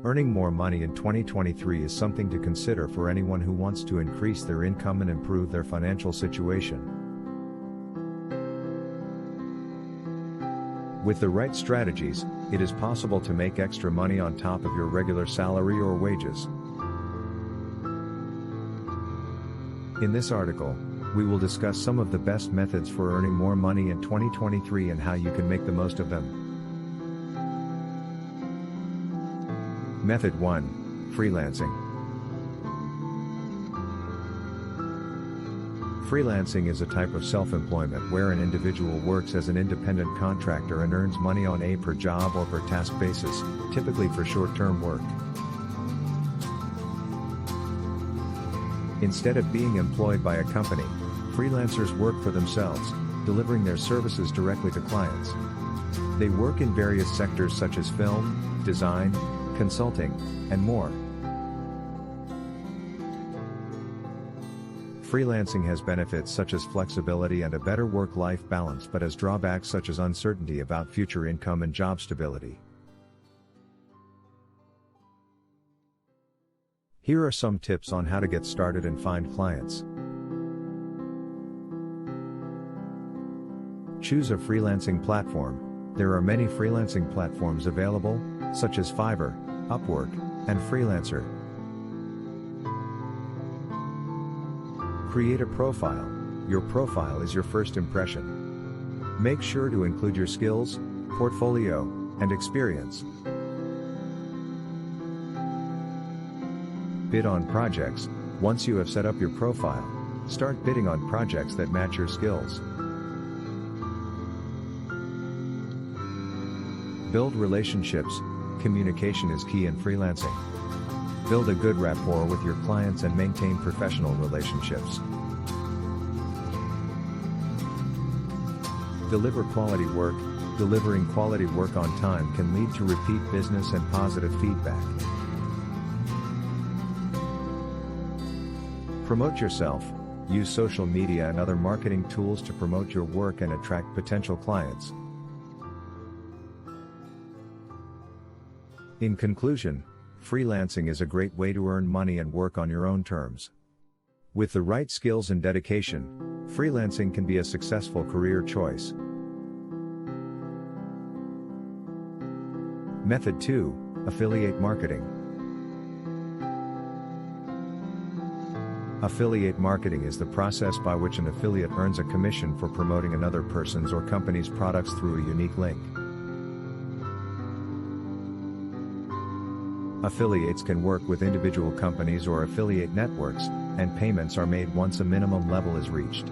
Earning more money in 2023 is something to consider for anyone who wants to increase their income and improve their financial situation. With the right strategies, it is possible to make extra money on top of your regular salary or wages. In this article, we will discuss some of the best methods for earning more money in 2023 and how you can make the most of them. Method 1. Freelancing. Freelancing is a type of self-employment where an individual works as an independent contractor and earns money on a per job or per task basis, typically for short-term work. Instead of being employed by a company, freelancers work for themselves, delivering their services directly to clients. They work in various sectors such as film, design, consulting, and more. Freelancing has benefits such as flexibility and a better work-life balance, but has drawbacks such as uncertainty about future income and job stability. Here are some tips on how to get started and find clients. Choose a freelancing platform. There are many freelancing platforms available, such as Fiverr, Upwork, and Freelancer. Create a profile. Your profile is your first impression. Make sure to include your skills, portfolio, and experience. Bid on projects. Once you have set up your profile, start bidding on projects that match your skills. Build relationships. Communication is key in freelancing. Build a good rapport with your clients and maintain professional relationships. Deliver quality work. Delivering quality work on time can lead to repeat business and positive feedback. Promote yourself. Use social media and other marketing tools to promote your work and attract potential clients. In conclusion, freelancing is a great way to earn money and work on your own terms. With the right skills and dedication, freelancing can be a successful career choice. Method 2. Affiliate marketing. Affiliate marketing is the process by which an affiliate earns a commission for promoting another person's or company's products through a unique link. Affiliates can work with individual companies or affiliate networks, and payments are made once a minimum level is reached.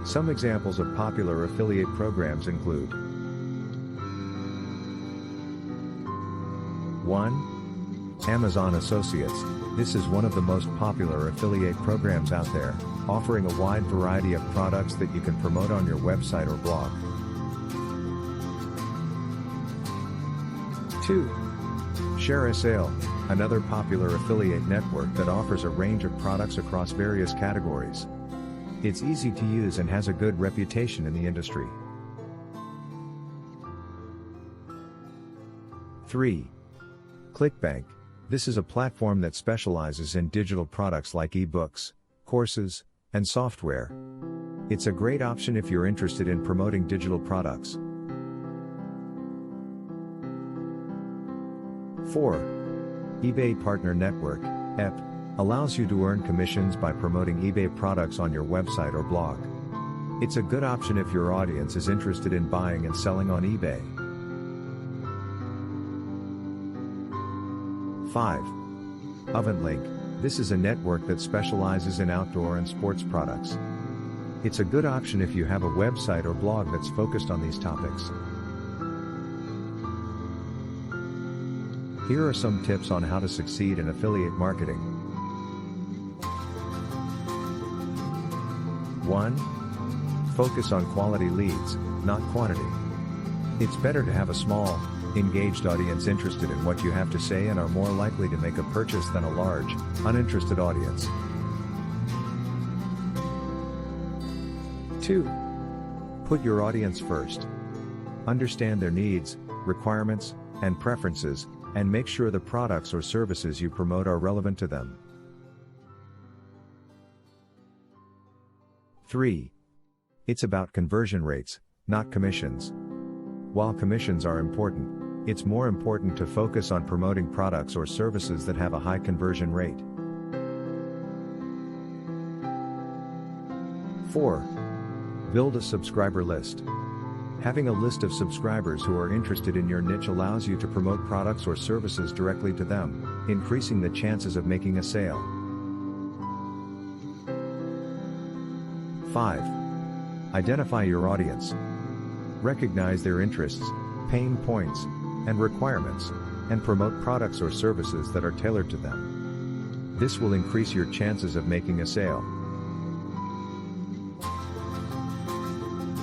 Some examples of popular affiliate programs include 1. Amazon Associates. This is one of the most popular affiliate programs out there, offering a wide variety of products that you can promote on your website or blog. 2. ShareASale, another popular affiliate network that offers a range of products across various categories. It's easy to use and has a good reputation in the industry. 3. ClickBank. This is a platform that specializes in digital products like ebooks, courses, and software. It's a great option if you're interested in promoting digital products. 4. eBay Partner Network, EP, allows you to earn commissions by promoting eBay products on your website or blog. It's a good option if your audience is interested in buying and selling on eBay. 5. OventLink. This is a network that specializes in outdoor and sports products. It's a good option if you have a website or blog that's focused on these topics. Here are some tips on how to succeed in affiliate marketing. 1. Focus on quality leads, not quantity. It's better to have a small, engaged audience interested in what you have to say and are more likely to make a purchase than a large, uninterested audience. 2. Put your audience first. Understand their needs, requirements, and preferences, and make sure the products or services you promote are relevant to them. 3. It's about conversion rates, not commissions. While commissions are important, it's more important to focus on promoting products or services that have a high conversion rate. 4. Build a subscriber list. Having a list of subscribers who are interested in your niche allows you to promote products or services directly to them, increasing the chances of making a sale. 5. Identify your audience. Recognize their interests, pain points, and requirements, and promote products or services that are tailored to them. This will increase your chances of making a sale.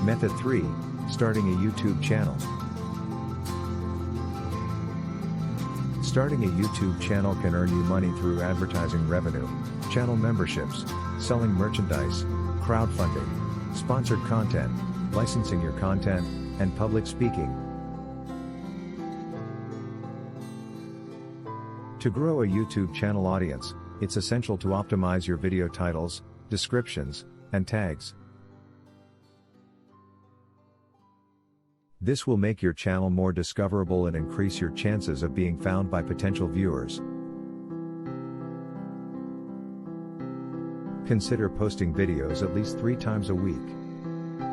Method 3. Starting a YouTube channel. Starting a YouTube channel can earn you money through advertising revenue, channel memberships, selling merchandise, crowdfunding, sponsored content, licensing your content, and public speaking. To grow a YouTube channel audience, it's essential to optimize your video titles, descriptions, and tags. This will make your channel more discoverable and increase your chances of being found by potential viewers. Consider posting videos at least 3 times a week.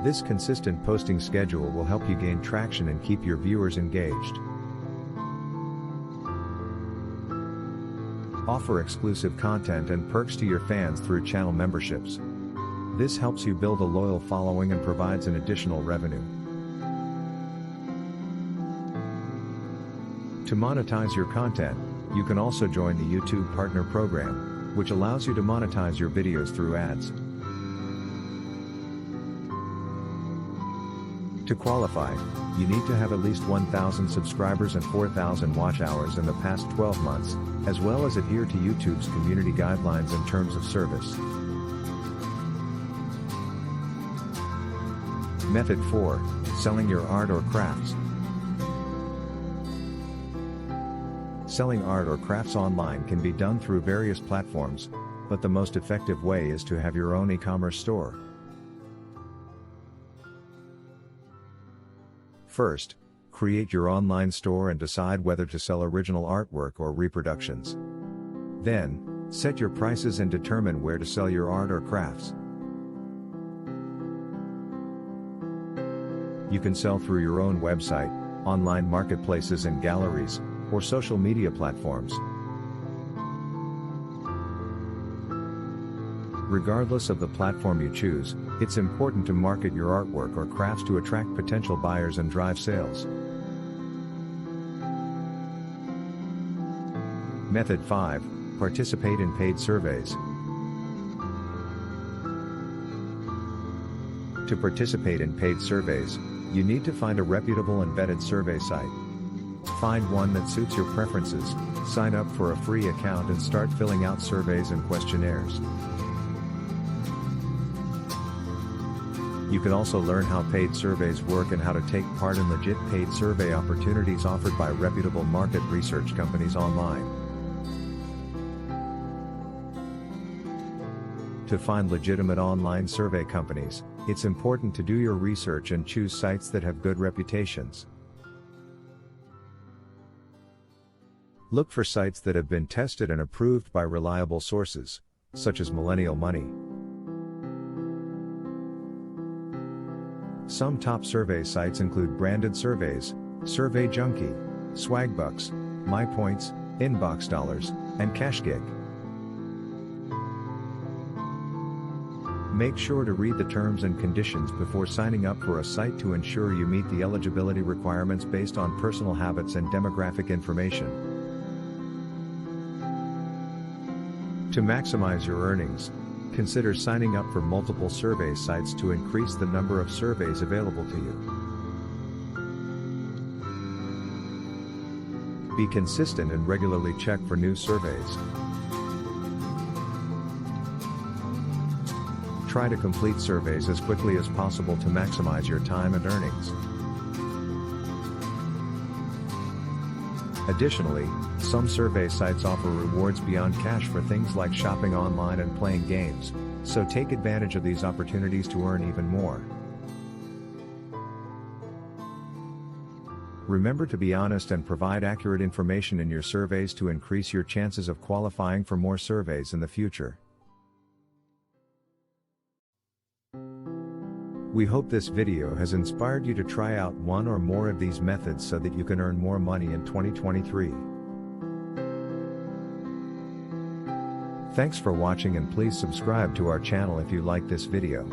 This consistent posting schedule will help you gain traction and keep your viewers engaged. Offer exclusive content and perks to your fans through channel memberships. This helps you build a loyal following and provides an additional revenue. To monetize your content, you can also join the YouTube Partner Program, which allows you to monetize your videos through ads. To qualify, you need to have at least 1,000 subscribers and 4,000 watch hours in the past 12 months, as well as adhere to YouTube's community guidelines and terms of service. Method 4. Selling your art or crafts. Selling art or crafts online can be done through various platforms, but the most effective way is to have your own e-commerce store. First, create your online store and decide whether to sell original artwork or reproductions. Then, set your prices and determine where to sell your art or crafts. You can sell through your own website, online marketplaces and galleries, or social media platforms. Regardless of the platform you choose, it's important to market your artwork or crafts to attract potential buyers and drive sales. Method 5. Participate in paid surveys. To participate in paid surveys, you need to find a reputable and vetted survey site. Find one that suits your preferences, sign up for a free account and start filling out surveys and questionnaires. You can also learn how paid surveys work and how to take part in legit paid survey opportunities offered by reputable market research companies online. To find legitimate online survey companies, it's important to do your research and choose sites that have good reputations. Look for sites that have been tested and approved by reliable sources, such as Millennial Money. Some top survey sites include Branded Surveys, Survey Junkie, Swagbucks, MyPoints, Inbox Dollars, and CashGig. Make sure to read the terms and conditions before signing up for a site to ensure you meet the eligibility requirements based on personal habits and demographic information. To maximize your earnings, consider signing up for multiple survey sites to increase the number of surveys available to you. Be consistent and regularly check for new surveys. Try to complete surveys as quickly as possible to maximize your time and earnings. Additionally, some survey sites offer rewards beyond cash for things like shopping online and playing games, so take advantage of these opportunities to earn even more. Remember to be honest and provide accurate information in your surveys to increase your chances of qualifying for more surveys in the future. We hope this video has inspired you to try out one or more of these methods so that you can earn more money in 2023. Thanks for watching, and please subscribe to our channel if you like this video.